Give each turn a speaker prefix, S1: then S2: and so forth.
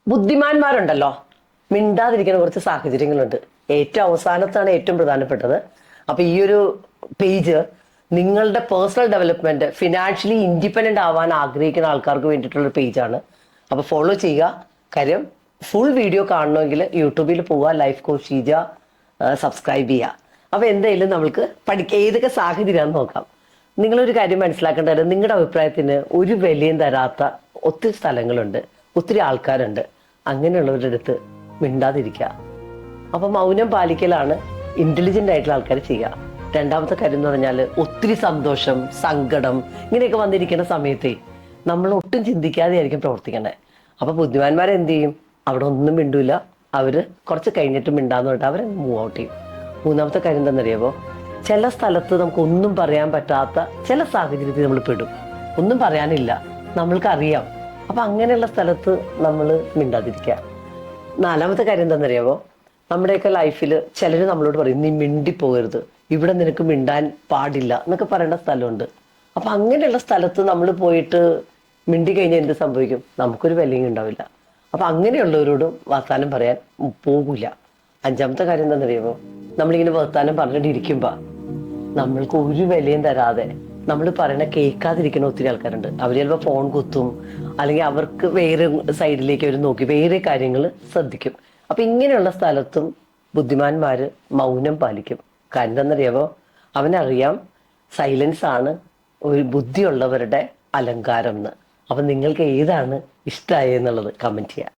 S1: ബുദ്ധിമാന്മാരുണ്ടല്ലോ, മിണ്ടാതിരിക്കുന്ന കുറച്ച് സാഹചര്യങ്ങളുണ്ട്. ഏറ്റവും അവസാനത്താണ് ഏറ്റവും പ്രധാനപ്പെട്ടത്. അപ്പൊ ഈ ഒരു പേജ് നിങ്ങളുടെ പേഴ്സണൽ ഡെവലപ്മെന്റ്, ഫിനാൻഷ്യലി ഇൻഡിപെൻഡന്റ് ആവാൻ ആഗ്രഹിക്കുന്ന ആൾക്കാർക്ക് വേണ്ടിയിട്ടുള്ള ഒരു പേജാണ്. അപ്പൊ ഫോളോ ചെയ്യുക. കാര്യം ഫുൾ വീഡിയോ കാണണമെങ്കിൽ യൂട്യൂബിൽ പോവുക, ലൈഫ് കോച്ച് ഷീജ സബ്സ്ക്രൈബ് ചെയ്യുക. അപ്പൊ എന്തായാലും നമുക്ക് ഏതൊക്കെ സാഹചര്യമാണെന്ന് നോക്കാം. നിങ്ങളൊരു കാര്യം മനസ്സിലാക്കേണ്ടത്, നിങ്ങളുടെ അഭിപ്രായത്തിന് ഒരു വിലയും തരാത്ത ഒത്തിരി സ്ഥലങ്ങളുണ്ട്, ഒത്തിരി ആൾക്കാരുണ്ട്. അങ്ങനെയുള്ളവരുടെ അടുത്ത് മിണ്ടാതിരിക്കുക. അപ്പൊ മൗനം പാലിക്കലാണ് ഇന്റലിജന്റ് ആയിട്ടുള്ള ആൾക്കാർ ചെയ്യുക. രണ്ടാമത്തെ കാര്യം എന്ന് പറഞ്ഞാൽ, ഒത്തിരി സന്തോഷം, സങ്കടം ഇങ്ങനെയൊക്കെ വന്നിരിക്കുന്ന സമയത്തെ നമ്മൾ ഒട്ടും ചിന്തിക്കാതെ ആയിരിക്കും പ്രവർത്തിക്കണേ. അപ്പൊ ബുദ്ധിമാന്മാരെ എന്ത് ചെയ്യും? അവിടെ ഒന്നും മിണ്ടൂല. അവര് കുറച്ച് കഴിഞ്ഞിട്ട് മിണ്ടാന്ന് പറഞ്ഞിട്ട് അവരെ മൂവ് ഔട്ട് ചെയ്യും. മൂന്നാമത്തെ കാര്യം എന്താണെന്നറിയാമോ? ചില സ്ഥലത്ത് നമുക്ക് ഒന്നും പറയാൻ പറ്റാത്ത ചില സാഹചര്യത്തിൽ നമ്മൾ പെടും. ഒന്നും പറയാനില്ല, നമ്മൾക്കറിയാം. അപ്പൊ അങ്ങനെയുള്ള സ്ഥലത്ത് നമ്മൾ മിണ്ടാതിരിക്കുക. നാലാമത്തെ കാര്യം എന്താണെന്നറിയാമോ? നമ്മുടെയൊക്കെ ലൈഫിൽ ചിലർ നമ്മളോട് പറയും, നീ മിണ്ടിപ്പോകരുത്, ഇവിടെ നിനക്ക് മിണ്ടാൻ പാടില്ല എന്നൊക്കെ പറയുന്ന സ്ഥലമുണ്ട്. അപ്പൊ അങ്ങനെയുള്ള സ്ഥലത്ത് നമ്മൾ പോയിട്ട് മിണ്ടി കഴിഞ്ഞാൽ എന്ത് സംഭവിക്കും? നമുക്കൊരു വിലയും ഉണ്ടാവില്ല. അപ്പൊ അങ്ങനെയുള്ളവരോടും വർത്താനം പറയാൻ പോകില്ല. അഞ്ചാമത്തെ കാര്യം എന്താണെന്നറിയാമോ? നമ്മളിങ്ങനെ വർത്താനം പറഞ്ഞിട്ടിരിക്കുമ്പോ നമ്മൾക്ക് ഒരു വിലയും തരാതെ നമ്മൾ പറയണ കേൾക്കാതിരിക്കുന്ന ഒത്തിരി ആൾക്കാരുണ്ട്. അവർ ചിലപ്പോൾ ഫോൺ കുത്തും, അല്ലെങ്കിൽ അവർക്ക് വേറെ സൈഡിലേക്ക് അവർ നോക്കി വേറെ കാര്യങ്ങൾ ശ്രദ്ധിക്കും. അപ്പൊ ഇങ്ങനെയുള്ള സ്ഥലത്തും ബുദ്ധിമാന്മാര് മൗനം പാലിക്കും. കാര്യം എന്താണെന്നറിയാമോ? അവനറിയാം സൈലൻസ് ആണ് ഒരു ബുദ്ധിയുള്ളവരുടെ അലങ്കാരം എന്ന്. അപ്പൊ നിങ്ങൾക്ക് ഏതാണ് ഇഷ്ടമായെന്നുള്ളത് കമന്റ് ചെയ്യാം.